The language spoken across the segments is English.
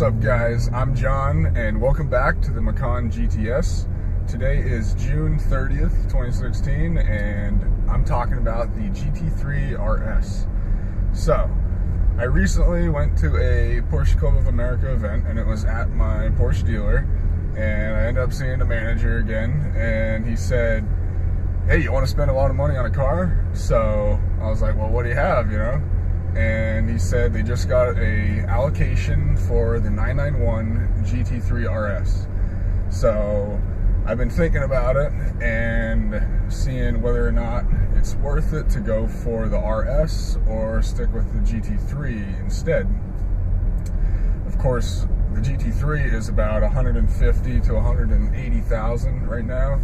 What's up, guys? I'm John, and welcome back to the Macan GTS. Today is June 30th, 2016, and I'm talking about the GT3RS. So, I recently went to a Porsche Club of America event, and it was at my Porsche dealer, and I ended up seeing the manager again, and he said, hey, you want to spend a lot of money on a car? So, I was like, well, what do you have, you know? And he said they just got a allocation for the 991 GT3RS. So I've been thinking about it and seeing whether or not it's worth it to go for the RS or stick with the GT3 instead. Of course, the GT3 is about 150 to 180,000 right now,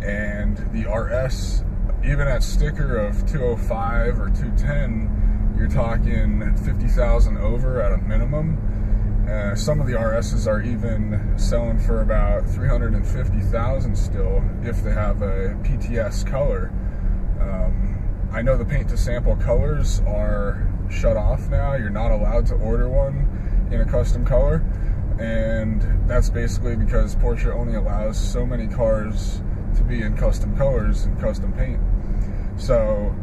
and the RS, even at sticker of 205 or 210, you're talking 50,000 over at a minimum. Some of the RSs are even selling for about 350,000 still if they have a PTS color. I know the paint to sample colors are shut off now. You're not allowed to order one in a custom color, and that's basically because Porsche only allows so many cars to be in custom colors and custom paint. So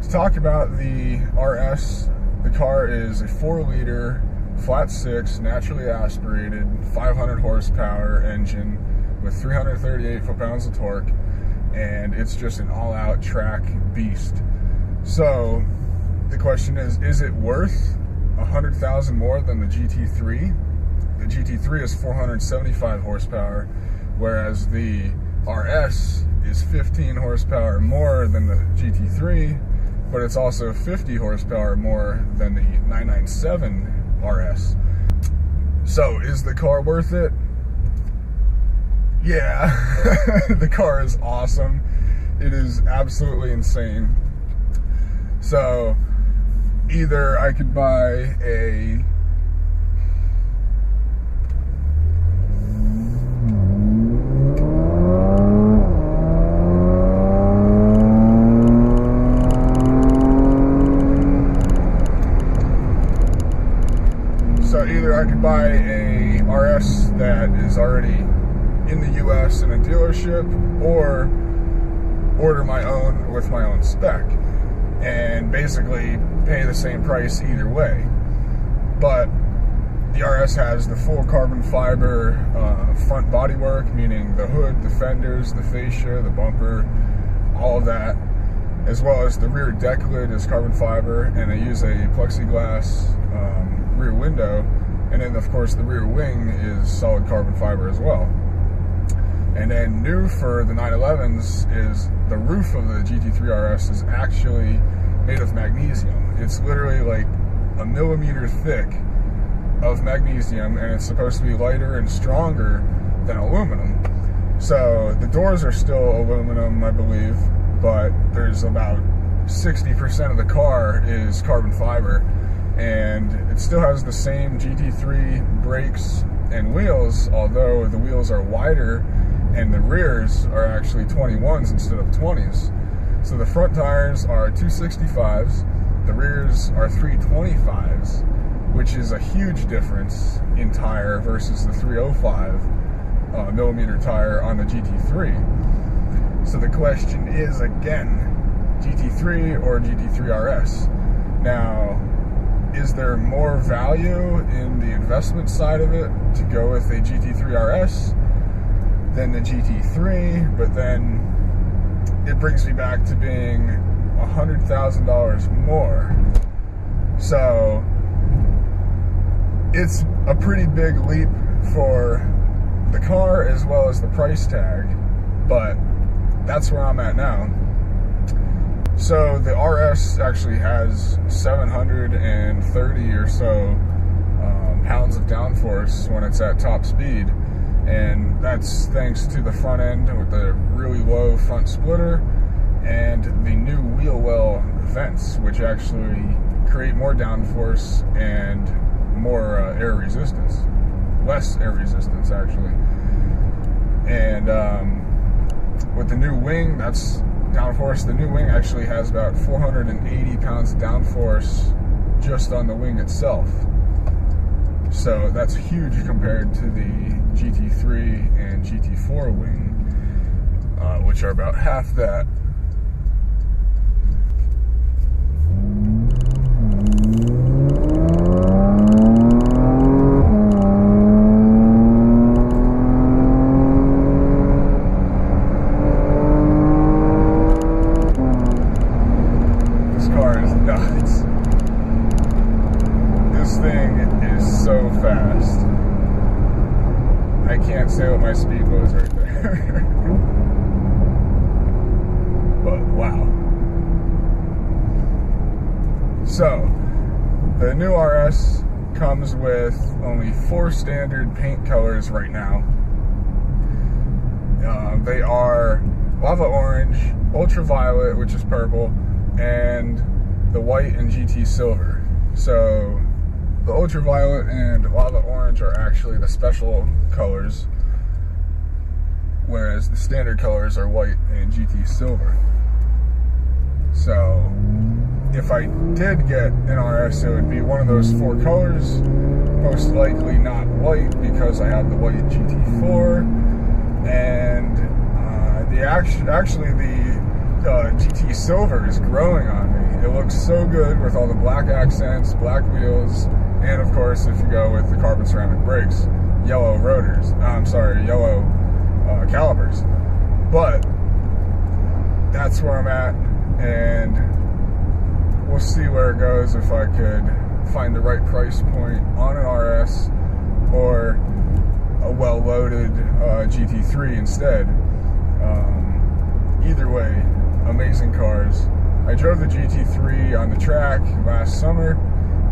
to talk about the RS, the car is a 4-liter, flat 6, naturally aspirated, 500 horsepower engine with 338 foot-pounds of torque, and it's just an all-out track beast. So the question is it worth 100,000 more than the GT3? The GT3 is 475 horsepower, whereas the RS is 15 horsepower more than the GT3, but it's also 50 horsepower more than the 997 RS. So, is the car worth it? Yeah, the car is awesome. It is absolutely insane. So, either I could buy a RS that is already in the US in a dealership, or order my own with my own spec and basically pay the same price either way. But the RS has the full carbon fiber front bodywork, meaning the hood, the fenders, the fascia, the bumper, all of that, as well as the rear deck lid is carbon fiber, and I use a plexiglass rear window. And then, of course, the rear wing is solid carbon fiber as well. And then new for the 911s is the roof of the GT3RS is actually made of magnesium. It's literally like a millimeter thick of magnesium, and it's supposed to be lighter and stronger than aluminum. So the doors are still aluminum, I believe, but there's about 60% of the car is carbon fiber. And it still has the same GT3 brakes and wheels, although the wheels are wider and the rears are actually 21s instead of 20s. So the front tires are 265s, the rears are 325s, which is a huge difference in tire versus the 305 millimeter tire on the GT3. So the question is, again, GT3 or GT3RS? Now, is there more value in the investment side of it to go with a GT3RS than the GT3? But then it brings me back to being $100,000 more. So it's a pretty big leap for the car as well as the price tag, but that's where I'm at now. So the RS actually has 730 or so pounds of downforce when it's at top speed, and that's thanks to the front end with the really low front splitter and the new wheel well vents, which actually create more downforce and more air resistance, less air resistance actually. And with the new wing, that's downforce. The new wing actually has about 480 pounds of downforce just on the wing itself. So that's huge compared to the GT3 and GT4 wing, which are about half that. This car is nuts. This thing is so fast. I can't say what my speed was right there. But wow. So, the new RS comes with only 4 standard paint colors right now. They are lava orange, ultraviolet, which is purple, and the white and GT silver. So the ultraviolet and lava orange are actually the special colors, whereas the standard colors are white and GT silver. So if I did get an RS, it would be one of those 4 colors, most likely not white because I have the white GT4, and the GT silver is growing on me. It looks so good with all the black accents, black wheels, and of course, if you go with the carbon ceramic brakes, yellow rotors. Yellow calipers. But that's where I'm at, and we'll see where it goes if I could find the right price point on an RS or a well-loaded GT3 instead. Either way, amazing cars. I drove the GT3 on the track last summer,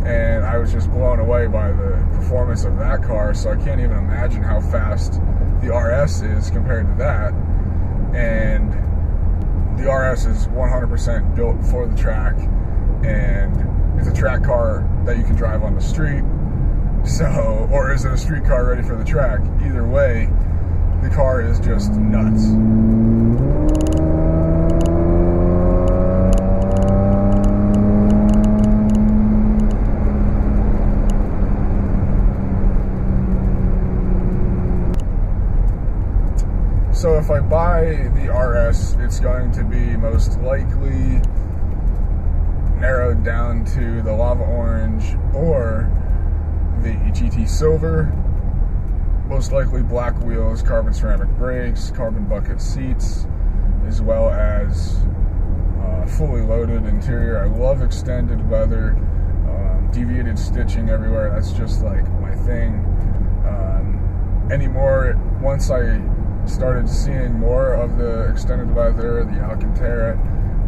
and I was just blown away by the performance of that car, so I can't even imagine how fast the RS is compared to that. And the RS is 100% built for the track, and it's a track car that you can drive on the street. So, or is it a street car ready for the track? Either way, the car is just nuts. So if I buy the RS, it's going to be most likely narrowed down to the lava orange or the GT silver, most likely black wheels, carbon ceramic brakes, carbon bucket seats, as well as fully loaded interior. I love extended leather, deviated stitching everywhere. That's just like my thing. Once I started seeing more of the extended leather, the Alcantara,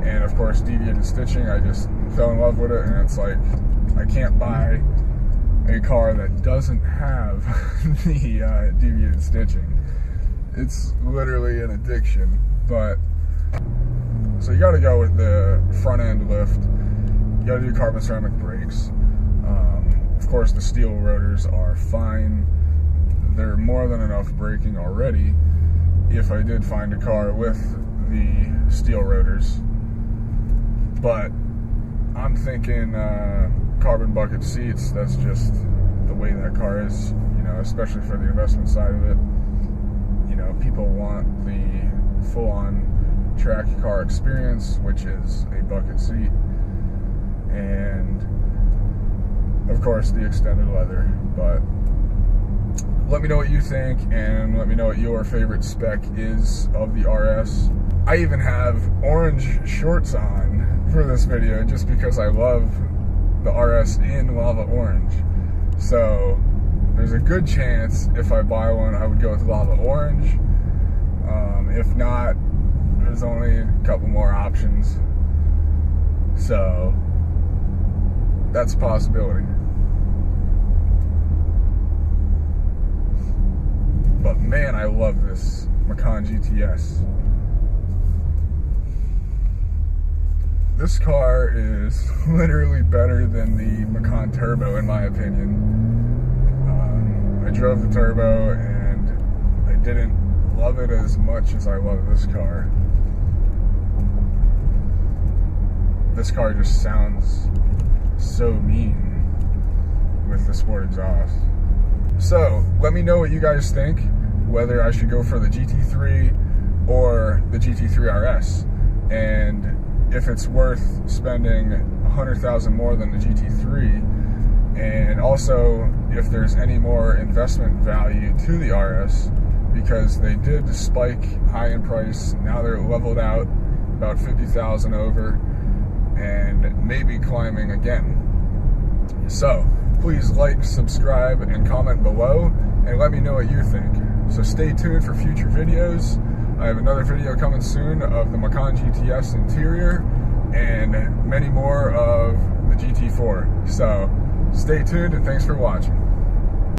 and of course deviated stitching, I just fell in love with it, and it's like I can't buy a car that doesn't have the deviated stitching. It's literally an addiction. But so you got to go with the front end lift. You got to do carbon ceramic brakes. Of course, the steel rotors are fine. They're more than enough braking already if I did find a car with the steel rotors. But I'm thinking carbon bucket seats. That's just the way that car is, especially for the investment side of it. People want the full-on track car experience, which is a bucket seat, and of course the extended leather. But let me know what you think, and let me know what your favorite spec is of the RS. I even have orange shorts on for this video just because I love the RS in lava orange. So there's a good chance if I buy one I would go with lava orange. If not, there's only a couple more options. So that's a possibility. But man, I love this Macan GTS. This car is literally better than the Macan Turbo in my opinion. I drove the Turbo and I didn't love it as much as I love this car. This car just sounds so mean with the sport exhaust. So let me know what you guys think, whether I should go for the GT3 or the GT3RS, and if it's worth spending $100,000 more than the GT3, and also if there's any more investment value to the RS, because they did spike high in price. Now they're leveled out about 50,000 over, and maybe climbing again. So please like, subscribe, and comment below, and let me know what you think. So stay tuned for future videos. I have another video coming soon of the Macan GTS interior, and many more of the GT4. So stay tuned, and thanks for watching.